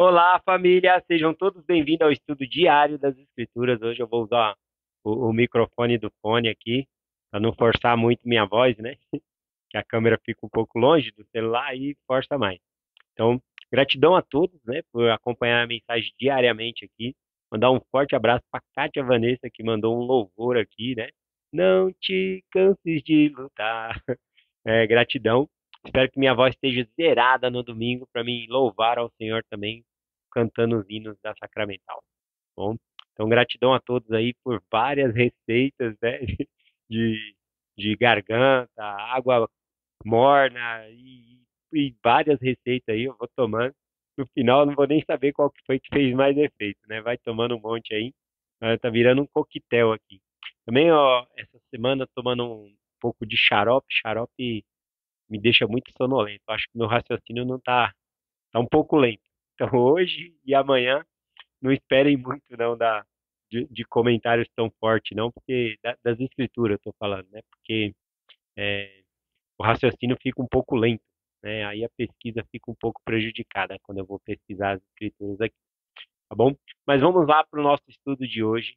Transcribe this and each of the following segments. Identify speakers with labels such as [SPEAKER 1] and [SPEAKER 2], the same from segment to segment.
[SPEAKER 1] Olá, família! Sejam todos bem-vindos ao estudo diário das Escrituras. Hoje eu vou usar o microfone do fone aqui, para não forçar muito minha voz, né? Que a câmera fica um pouco longe do celular e força mais. Então, gratidão a todos, né, por acompanhar a mensagem diariamente aqui. Mandar um forte abraço para Kátia Vanessa, que mandou um louvor aqui, né? Não te canses de lutar. Gratidão. Espero que minha voz esteja zerada no domingo para mim louvar ao Senhor também, cantando os hinos da Sacramental. Bom, então gratidão a todos aí por várias receitas, né? De, de garganta, água morna e várias receitas aí eu vou tomando. No final eu não vou nem saber qual que foi que fez mais efeito, né? Vai tomando um monte aí. Tá virando um coquetel aqui. Também, ó, essa semana tomando um pouco de xarope. Xarope me deixa muito sonolento. Acho que meu raciocínio não tá um pouco lento. Então hoje e amanhã não esperem muito não de comentários tão fortes não, porque das escrituras eu tô falando, né? Porque é, o raciocínio fica um pouco lento, né? Aí a pesquisa fica um pouco prejudicada quando eu vou pesquisar as escrituras aqui, tá bom? Mas vamos lá para o nosso estudo de hoje.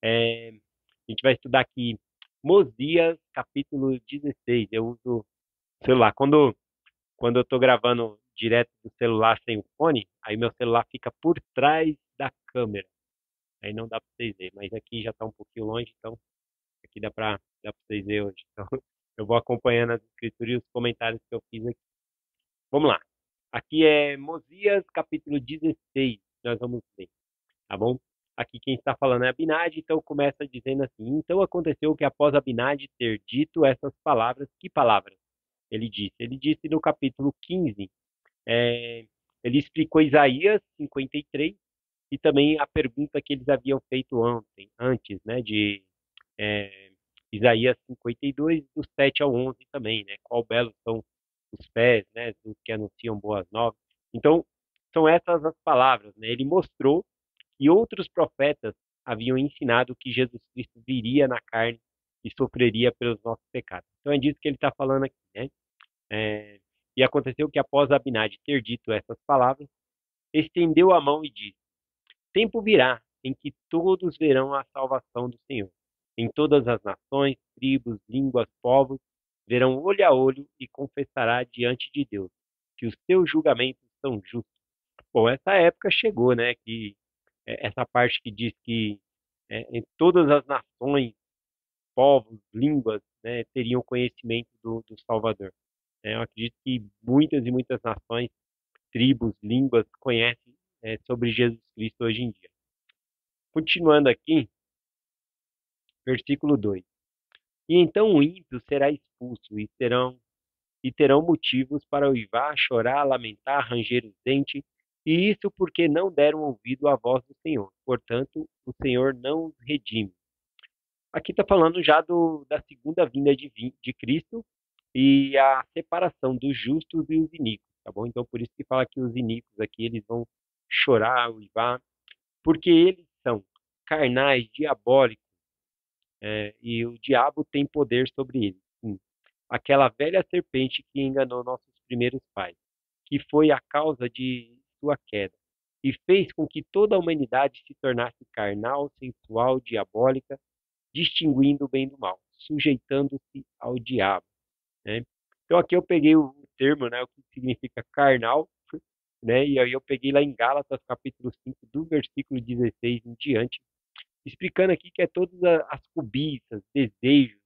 [SPEAKER 1] A gente vai estudar aqui Mosias, capítulo 16. Eu uso o celular. Quando eu estou gravando direto do celular sem o fone, aí meu celular fica por trás da câmera. Aí não dá para vocês verem, mas aqui já está um pouquinho longe, então aqui dá para vocês verem hoje. Então eu vou acompanhando as escrituras e os comentários que eu fiz aqui. Vamos lá. Aqui é Mosias, capítulo 16. Nós vamos ler, tá bom? Aqui quem está falando é Abinadi, então começa dizendo assim: Então aconteceu que após Abinadi ter dito essas palavras, que palavras? Ele disse. Ele disse no capítulo 15, é, ele explicou Isaías 53 e também a pergunta que eles haviam feito antes, né, de é, Isaías 52, do 7 ao 11 também, né, qual belos são os pés, né, dos que anunciam boas novas. Então, são essas as palavras, né, ele mostrou que outros profetas haviam ensinado que Jesus Cristo viria na carne e sofreria pelos nossos pecados. Então é disso que ele está falando aqui, né? É, e aconteceu que após Abinadi ter dito essas palavras, estendeu a mão e disse: Tempo virá em que todos verão a salvação do Senhor. Em todas as nações, tribos, línguas, povos, verão olho a olho e confessará diante de Deus que os seus julgamentos são justos. Bom, essa época chegou, né? Que essa parte que diz que em todas as nações, povos, línguas, né, teriam conhecimento do Salvador. Eu acredito que muitas e muitas nações, tribos, línguas conhecem sobre Jesus Cristo hoje em dia. Continuando aqui, versículo 2. E então o ímpio será expulso e terão motivos para uivar, chorar, lamentar, ranger os dentes, e isso porque não deram ouvido à voz do Senhor. Portanto, o Senhor não os redime. Aqui está falando já da segunda vinda de Cristo e a separação dos justos e os iníquos, tá bom? Então, por isso que fala que os iníquos aqui, eles vão chorar, uivar, porque eles são carnais, diabólicos, e o diabo tem poder sobre eles. Sim. Aquela velha serpente que enganou nossos primeiros pais, que foi a causa de sua queda, e fez com que toda a humanidade se tornasse carnal, sensual, diabólica, distinguindo o bem do mal, sujeitando-se ao diabo, né? Então aqui eu peguei o termo, né, o que significa carnal, né? E aí eu peguei lá em Gálatas capítulo 5, do versículo 16 em diante, explicando aqui que é todas as cobiças, desejos,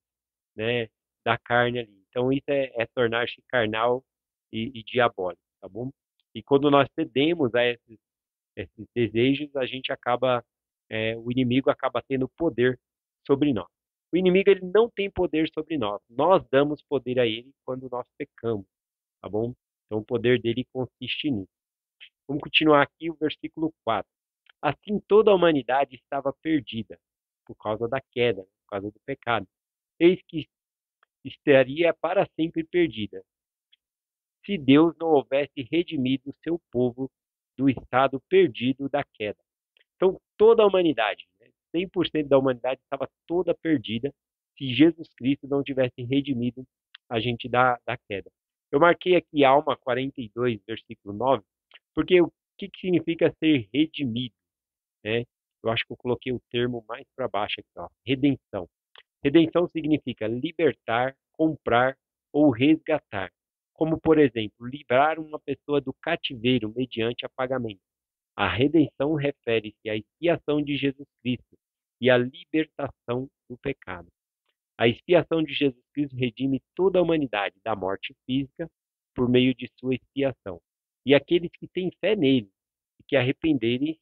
[SPEAKER 1] né, da carne ali. Então isso é tornar-se carnal e diabólico, tá bom? E quando nós cedemos a esses desejos, a gente acaba, o inimigo acaba tendo poder sobre nós. O inimigo ele não tem poder sobre nós. Nós damos poder a ele quando nós pecamos, tá bom? Então o poder dele consiste nisso. Vamos continuar aqui o versículo 4. Assim toda a humanidade estava perdida por causa da queda, por causa do pecado. Eis que estaria para sempre perdida, se Deus não houvesse redimido o seu povo do estado perdido da queda. Então, toda a humanidade, né, 100% da humanidade estava toda perdida se Jesus Cristo não tivesse redimido a gente da queda. Eu marquei aqui Alma 42, versículo 9, porque que significa ser redimido, né? Eu acho que eu coloquei o termo mais para baixo aqui, ó, redenção. Redenção significa libertar, comprar ou resgatar, como, por exemplo, livrar uma pessoa do cativeiro mediante a pagamento. A redenção refere-se à expiação de Jesus Cristo e à libertação do pecado. A expiação de Jesus Cristo redime toda a humanidade da morte física por meio de sua expiação. E aqueles que têm fé nele e que arrependerem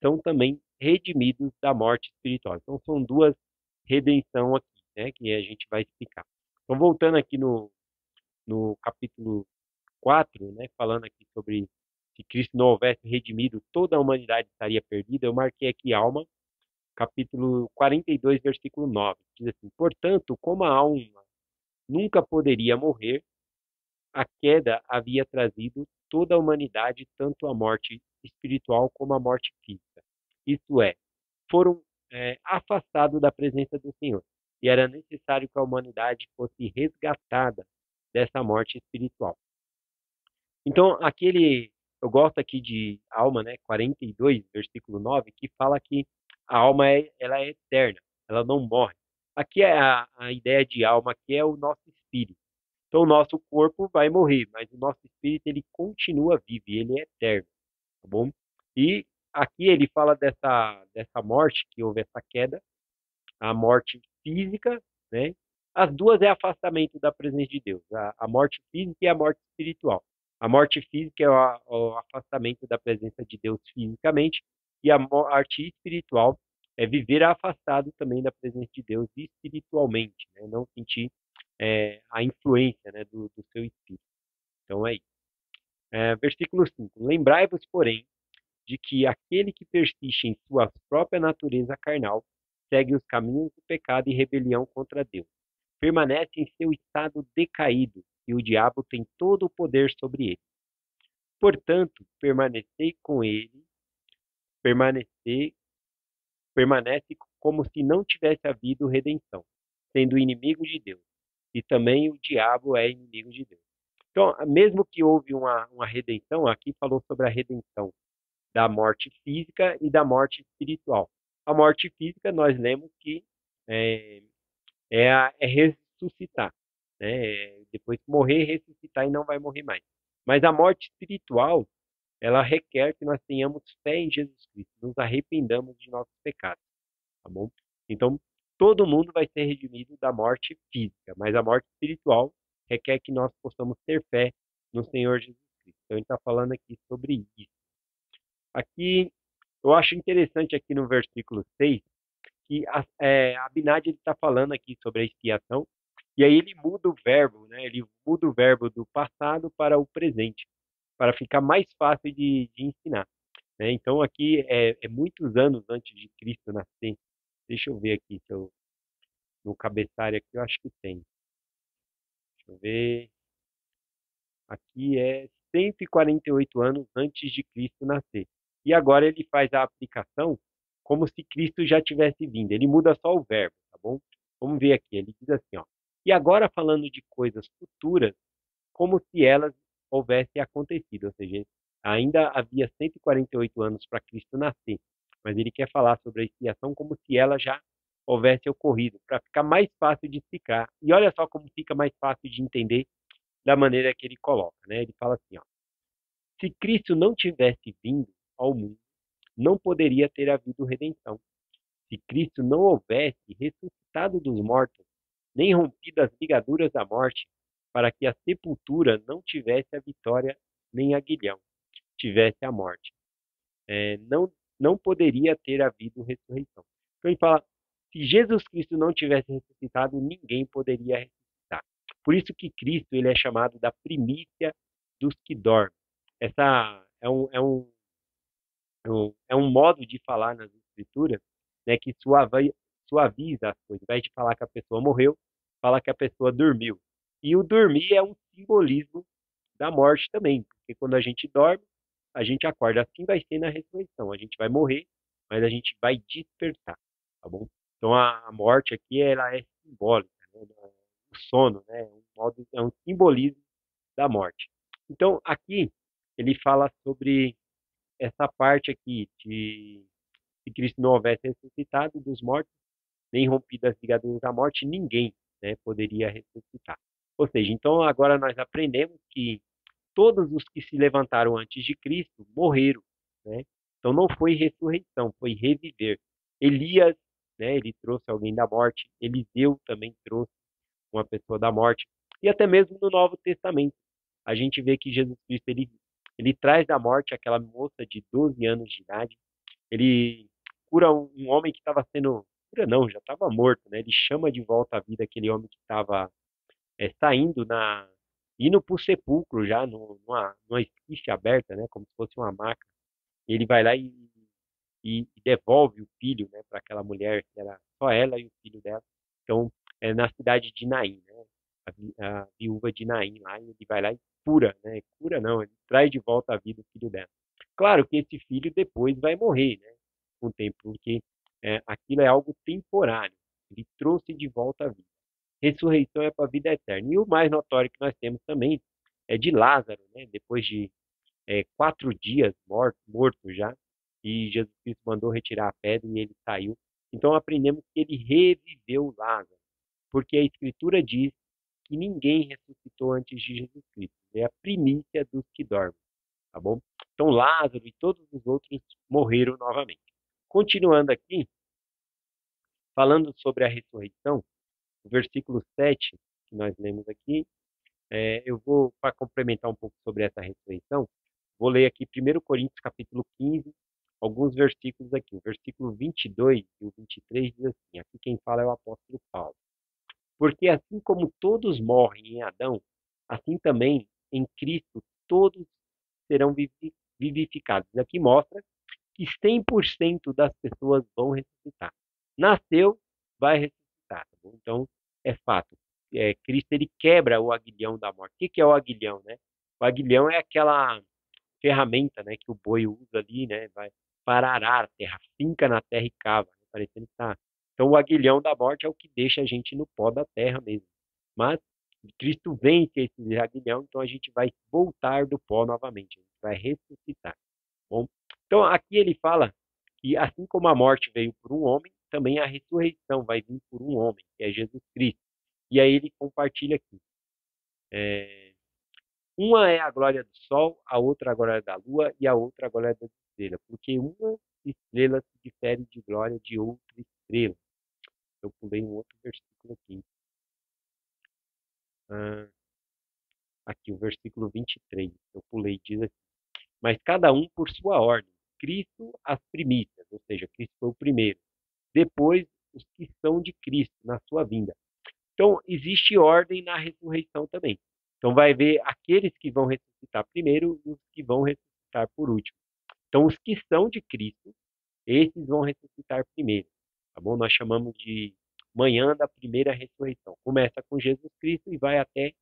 [SPEAKER 1] são também redimidos da morte espiritual. Então são duas redenção aqui, né, que a gente vai explicar. Então voltando aqui no capítulo 4, né, falando aqui sobre se Cristo não houvesse redimido, toda a humanidade estaria perdida. Eu marquei aqui alma, capítulo 42, versículo 9. Diz assim: portanto, como a alma nunca poderia morrer, a queda havia trazido toda a humanidade tanto a morte espiritual como a morte física. Isto é, foram afastados da presença do Senhor. E era necessário que a humanidade fosse resgatada dessa morte espiritual. Então, eu gosto aqui de alma, né, 42, versículo 9, que fala que a alma ela é eterna, ela não morre. Aqui é a ideia de alma, que é o nosso espírito. Então, o nosso corpo vai morrer, mas o nosso espírito ele continua vivo, e ele é eterno, tá bom? E aqui ele fala dessa morte, que houve essa queda, a morte física, né? As duas é afastamento da presença de Deus, a morte física e a morte espiritual. A morte física é o afastamento da presença de Deus fisicamente, e a morte espiritual é viver afastado também da presença de Deus espiritualmente, né? Não sentir a influência, né, do seu espírito. Então é isso. Versículo 5: lembrai-vos, porém, de que aquele que persiste em sua própria natureza carnal segue os caminhos do pecado e rebelião contra Deus. Permanece em seu estado decaído e o diabo tem todo o poder sobre ele. Portanto, permanecei com ele, permanece, permanece como se não tivesse havido redenção, sendo inimigo de Deus. E também o diabo é inimigo de Deus. Então, mesmo que houve uma redenção, aqui falou sobre a redenção da morte física e da morte espiritual. A morte física, nós lemos que é, é ressuscitar, né? Depois que morrer, ressuscitar e não vai morrer mais. Mas a morte espiritual, ela requer que nós tenhamos fé em Jesus Cristo, nos arrependamos de nossos pecados, tá bom? Então, todo mundo vai ser redimido da morte física, mas a morte espiritual requer que nós possamos ter fé no Senhor Jesus Cristo. Então, ele está falando aqui sobre isso. Aqui, eu acho interessante aqui no versículo 6 que Abinadi está falando aqui sobre a expiação, e aí ele muda o verbo, né? Ele muda o verbo do passado para o presente, para ficar mais fácil de ensinar, né? Então aqui é muitos anos antes de Cristo nascer. Deixa eu ver aqui se eu, no cabeçalho aqui eu acho que tem. Deixa eu ver. Aqui é 148 anos antes de Cristo nascer. E agora ele faz a aplicação como se Cristo já tivesse vindo. Ele muda só o verbo, tá bom? Vamos ver aqui. Ele diz assim, ó. E agora falando de coisas futuras, como se elas houvessem acontecido. Ou seja, ainda havia 148 anos para Cristo nascer. Mas ele quer falar sobre a expiação como se ela já houvesse ocorrido, para ficar mais fácil de explicar. E olha só como fica mais fácil de entender da maneira que ele coloca, né? Ele fala assim, ó, se Cristo não tivesse vindo ao mundo, não poderia ter havido redenção. Se Cristo não houvesse ressuscitado dos mortos, nem rompido as ligaduras da morte, para que a sepultura não tivesse a vitória, nem aguilhão tivesse a morte. Não poderia ter havido ressurreição. Então ele fala, se Jesus Cristo não tivesse ressuscitado, ninguém poderia ressuscitar. Por isso que Cristo ele é chamado da primícia dos que dormem. Essa é um modo de falar nas escrituras, né, que suaviza as coisas. Ao invés de falar que a pessoa morreu, fala que a pessoa dormiu. E o dormir é um simbolismo da morte também, porque quando a gente dorme, a gente acorda. Assim vai ser na ressurreição. A gente vai morrer, mas a gente vai despertar, tá bom? Então a morte aqui ela é simbólica, né? O sono, né? É um simbolismo da morte. Então aqui ele fala sobre essa parte aqui de se Cristo não houvesse ressuscitado dos mortos, nem rompido as ligaduras da morte, ninguém, né, poderia ressuscitar. Ou seja, então agora nós aprendemos que todos os que se levantaram antes de Cristo morreram, né? Então não foi ressurreição, foi reviver. Elias, né, ele trouxe alguém da morte, Eliseu também trouxe uma pessoa da morte, e até mesmo no Novo Testamento, a gente vê que Jesus Cristo, ele traz da morte aquela moça de 12 anos de idade, ele cura um homem que estava sendo, cura não, já estava morto, né? Ele chama de volta à vida aquele homem que estava saindo indo para o sepulcro já, numa esquife aberta, né? Como se fosse uma maca. Ele vai lá e devolve o filho, né, para aquela mulher que era só ela e o filho dela. Então, é na cidade de Naim, né? A viúva de Naim lá, e ele vai lá e cura, né? Cura não, ele traz de volta à vida o filho dela. Claro que esse filho depois vai morrer, né? Com o tempo, porque aquilo é algo temporário. Ele trouxe de volta à vida. Ressurreição é para a vida eterna. E o mais notório que nós temos também é de Lázaro, né? Depois de 4 dias morto já, e Jesus Cristo mandou retirar a pedra e ele saiu. Então aprendemos que ele reviveu Lázaro, porque a Escritura diz que ninguém ressuscitou antes de Jesus Cristo. É a primícia dos que dormem, tá bom? Então Lázaro e todos os outros morreram novamente. Continuando aqui, falando sobre a ressurreição, o versículo 7 que nós lemos aqui, eu vou, para complementar um pouco sobre essa ressurreição, vou ler aqui 1 Coríntios capítulo 15, alguns versículos aqui. O versículo 22 e o 23 diz assim, aqui quem fala é o apóstolo Paulo. Porque assim como todos morrem em Adão, assim também em Cristo todos serão vivificados. Aqui mostra que 100% das pessoas vão ressuscitar. Nasceu, vai ressuscitar. Tá bom? Então, é fato. Cristo ele quebra o aguilhão da morte. O que que é o aguilhão, né? O aguilhão é aquela ferramenta, né, que o boi usa ali, né, vai para arar a terra, finca na terra e cava, né, parecendo que tá. Então o aguilhão da morte é o que deixa a gente no pó da terra mesmo. Mas Cristo vence esse aguilhão, então a gente vai voltar do pó novamente, a gente vai ressuscitar. Bom, então aqui ele fala que assim como a morte veio por um homem, também a ressurreição vai vir por um homem, que é Jesus Cristo. E aí ele compartilha aqui. É, uma é a glória do sol, a outra a glória da lua e a outra a glória das estrelas, porque uma estrela se difere de glória de outra estrela. Eu pulei um outro versículo aqui. Ah, aqui, o versículo 23. Eu pulei, diz assim: mas cada um por sua ordem. Cristo as primícias, ou seja, Cristo foi o primeiro. Depois, os que são de Cristo na sua vinda. Então, existe ordem na ressurreição também. Então, vai ver aqueles que vão ressuscitar primeiro e os que vão ressuscitar por último. Então, os que são de Cristo, esses vão ressuscitar primeiro. Tá bom? Nós chamamos de manhã da primeira ressurreição. Começa com Jesus Cristo e vai até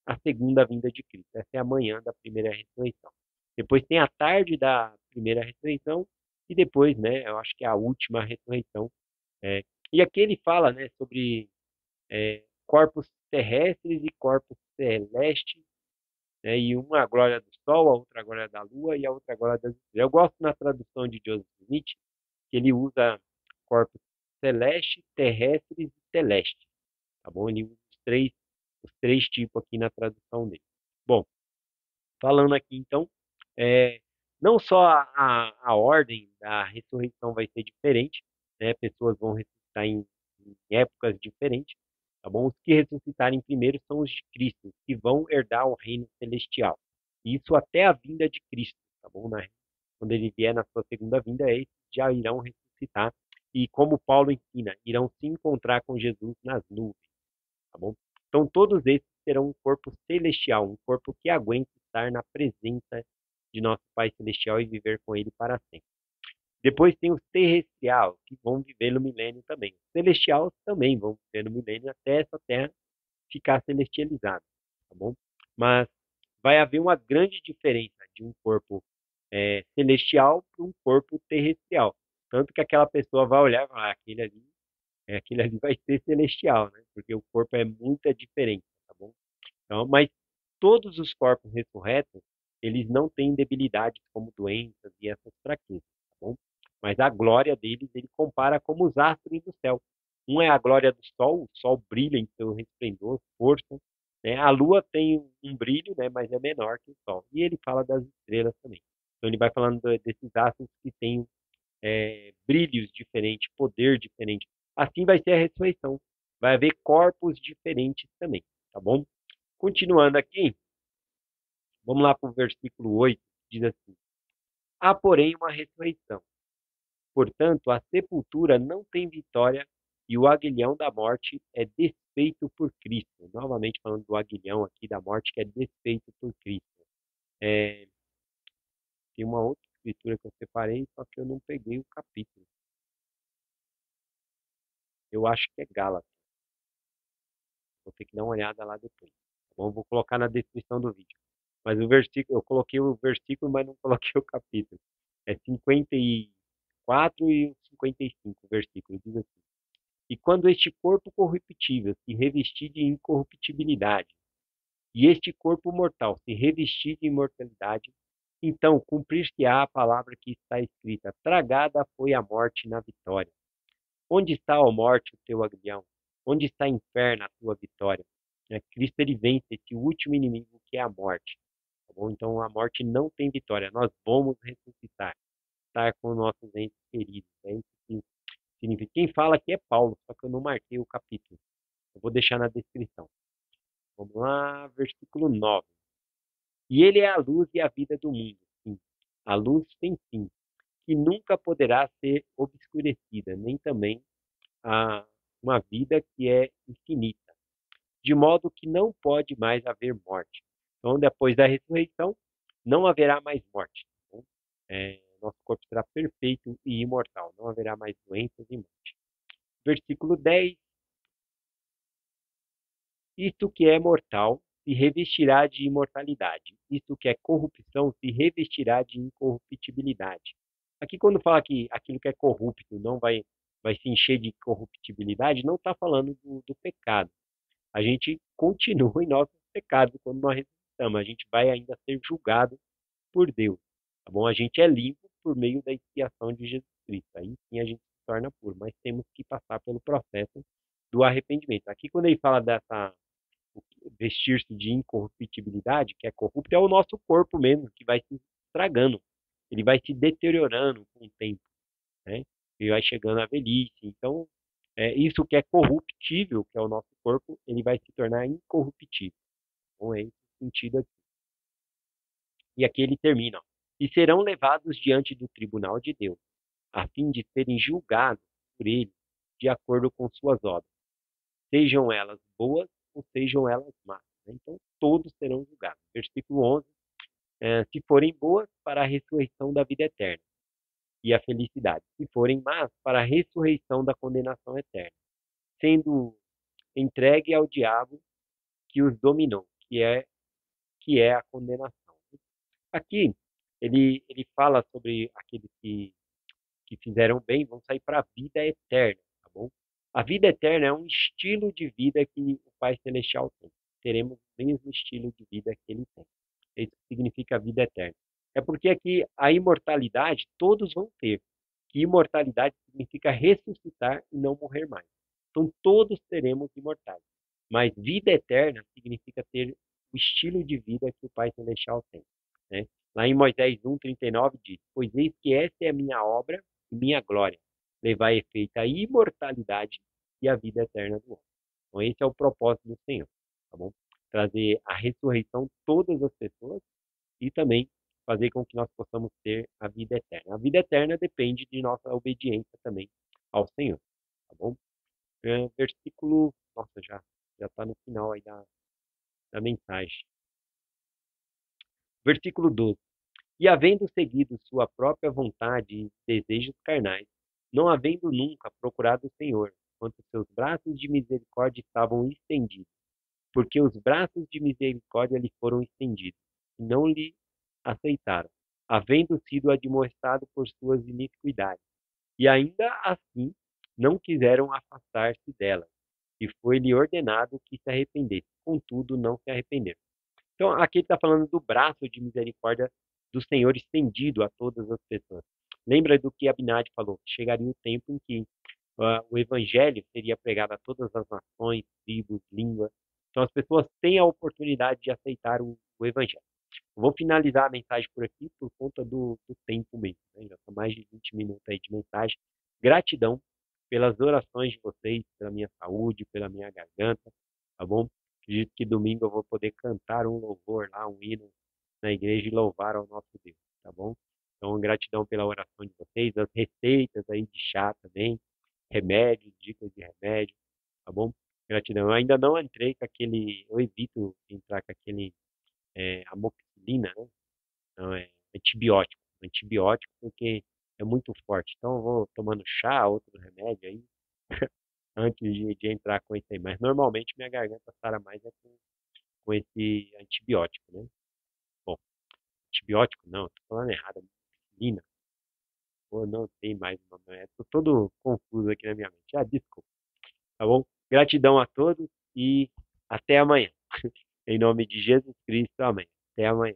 [SPEAKER 1] a segunda vinda de Cristo. Essa é a manhã da primeira ressurreição. Depois tem a tarde da primeira ressurreição e depois, né, eu acho que é a última ressurreição. É, e aqui ele fala, né, sobre corpos terrestres e corpos celestes, né, e uma a glória do sol, a outra a glória da lua e a outra a glória das estrelas. Eu gosto na tradução de Joseph Smith que ele usa corpos celestes, terrestres e celestes, tá bom? Ele usa os três tipos aqui na tradução dele. Bom, falando aqui então, é, não só a ordem da ressurreição vai ser diferente, né? Pessoas vão ressuscitar em épocas diferentes, tá bom? Os que ressuscitarem primeiro são os de Cristo, que vão herdar o reino celestial. Isso até a vinda de Cristo, tá bom? Quando ele vier na sua segunda vinda, eles já irão ressuscitar. E como Paulo ensina, irão se encontrar com Jesus nas nuvens, tá bom? Então todos esses terão um corpo celestial, um corpo que aguente estar na presença de nosso Pai Celestial e viver com Ele para sempre. Depois tem os terrestriais, que vão viver no milênio também. Os celestiais também vão viver no milênio até essa terra ficar celestializada, tá bom? Mas vai haver uma grande diferença de um corpo celestial para um corpo terrestrial. Tanto que aquela pessoa vai olhar e falar, aquele ali vai ser celestial, né? Porque o corpo é muita diferença, tá bom? Então, mas todos os corpos ressurretos, eles não têm debilidades como doenças e essas fraquezas, tá bom? Mas a glória deles, ele compara como os astros do céu. Um é a glória do sol, o sol brilha em seu resplendor, força, né? A lua tem um brilho, né, mas é menor que o sol. E ele fala das estrelas também. Então ele vai falando desses astros que têm brilhos diferentes, poder diferente. Assim vai ser a ressurreição. Vai haver corpos diferentes também, tá bom? Continuando aqui, vamos lá para o versículo 8, que diz assim: há, porém, uma ressurreição. Portanto, a sepultura não tem vitória e o aguilhão da morte é desfeito por Cristo. Novamente falando do aguilhão aqui da morte que é desfeito por Cristo. É, tem uma outra escritura que eu separei, só que eu não peguei o capítulo. Eu acho que é Gálatas. Vou ter que dar uma olhada lá depois. Tá bom? Vou colocar na descrição do vídeo. Mas o versículo, eu coloquei o versículo, mas não coloquei o capítulo. É 54 e 55 o versículo. Diz assim: e quando este corpo corruptível se revestir de incorruptibilidade, e este corpo mortal se revestir de imortalidade, então cumprir-se-á a palavra que está escrita: tragada foi a morte na vitória. Onde está, ó morte, o teu aguilhão? Onde está, inferno, a tua vitória? Cristo ele vence esse último inimigo que é a morte. Tá bom? Então a morte não tem vitória. Nós vamos ressuscitar, estar com nossos entes queridos. É isso que significa. Quem fala aqui é Paulo, só que eu não marquei o capítulo. Eu vou deixar na descrição. Vamos lá, versículo 9. E ele é a luz e a vida do mundo. Sim. A luz tem fim, que nunca poderá ser obscurecida, nem também a uma vida que é infinita, de modo que não pode mais haver morte. Então, depois da ressurreição, não haverá mais morte. Então, nosso corpo será perfeito e imortal, não haverá mais doenças e morte. Versículo 10: isto que é mortal se revestirá de imortalidade, isto que é corrupção se revestirá de incorruptibilidade. Aqui, quando fala que aquilo que é corrupto não vai se encher de corruptibilidade, não está falando do pecado. A gente continua em nossos pecados quando nós ressuscitamos. A gente vai ainda ser julgado por Deus. Tá bom? A gente é limpo por meio da expiação de Jesus Cristo. Aí sim a gente se torna puro, mas temos que passar pelo processo do arrependimento. Aqui, quando ele fala dessa vestir-se de incorruptibilidade, que é corrupto, é o nosso corpo mesmo, que vai se estragando. Ele vai se deteriorando com o tempo, né? Ele vai chegando à velhice. Então, isso que é corruptível, que é o nosso corpo, ele vai se tornar incorruptível. Então, é esse o sentido aqui. E aqui ele termina: ó, e serão levados diante do tribunal de Deus, a fim de serem julgados por ele de acordo com suas obras, sejam elas boas ou sejam elas más. Então, todos serão julgados. Versículo 11: se forem boas, para a ressurreição da vida eterna e a felicidade; se forem más, para a ressurreição da condenação eterna, sendo entregue ao diabo que os dominou, que é a condenação. Aqui, ele fala sobre aqueles que fizeram bem, vão sair para a vida eterna, tá bom? A vida eterna é um estilo de vida que o Pai Celestial tem. Teremos o mesmo estilo de vida que ele tem. Isso significa a vida eterna. É porque aqui a imortalidade todos vão ter. Que imortalidade significa ressuscitar e não morrer mais. Então todos seremos imortais. Mas vida eterna significa ter o estilo de vida que o Pai Celestial tem, né? Lá em Moisés 1:39 diz: pois eis que essa é a minha obra e minha glória, levar a efeito a imortalidade e a vida eterna do homem. Então esse é o propósito do Senhor, tá bom? Trazer a ressurreição de todas as pessoas e também fazer com que nós possamos ter a vida eterna. A vida eterna depende de nossa obediência também ao Senhor, tá bom? Versículo, nossa, já está no final aí da mensagem. Versículo 12: e havendo seguido sua própria vontade e desejos carnais, não havendo nunca procurado o Senhor, quanto seus braços de misericórdia estavam estendidos, porque os braços de misericórdia lhe foram estendidos, e não lhe aceitaram, havendo sido admoestado por suas iniquidades. E ainda assim não quiseram afastar-se delas, e foi-lhe ordenado que se arrependesse, contudo não se arrependeram. Então, aqui ele está falando do braço de misericórdia do Senhor estendido a todas as pessoas. Lembra do que Abinadi falou? Chegaria um tempo em que o evangelho seria pregado a todas as nações, tribos, línguas. Então, as pessoas têm a oportunidade de aceitar o evangelho. Eu vou finalizar a mensagem por aqui por conta do tempo mesmo. Né? Já são mais de 20 minutos aí de mensagem. Gratidão pelas orações de vocês, pela minha saúde, pela minha garganta, tá bom? Acredito que domingo eu vou poder cantar um louvor lá, um hino na igreja e louvar ao nosso Deus, tá bom? Então, gratidão pela oração de vocês, as receitas aí de chá também, remédios, dicas de remédio, tá bom? Gratidão. Eu ainda não entrei com aquele, eu evito entrar com aquele amoxicilina, né? Não, é antibiótico. Antibiótico porque é muito forte. Então eu vou tomando chá, outro remédio aí, antes de entrar com isso aí. Mas normalmente minha garganta sara mais é com esse antibiótico, né? Bom, antibiótico não, tô falando errado. Amoxicilina. Pô, não sei mais o nome. Tô todo confuso aqui na minha mente. Ah, desculpa, tá bom? Gratidão a todos e até amanhã. Em nome de Jesus Cristo, amém. Até amanhã.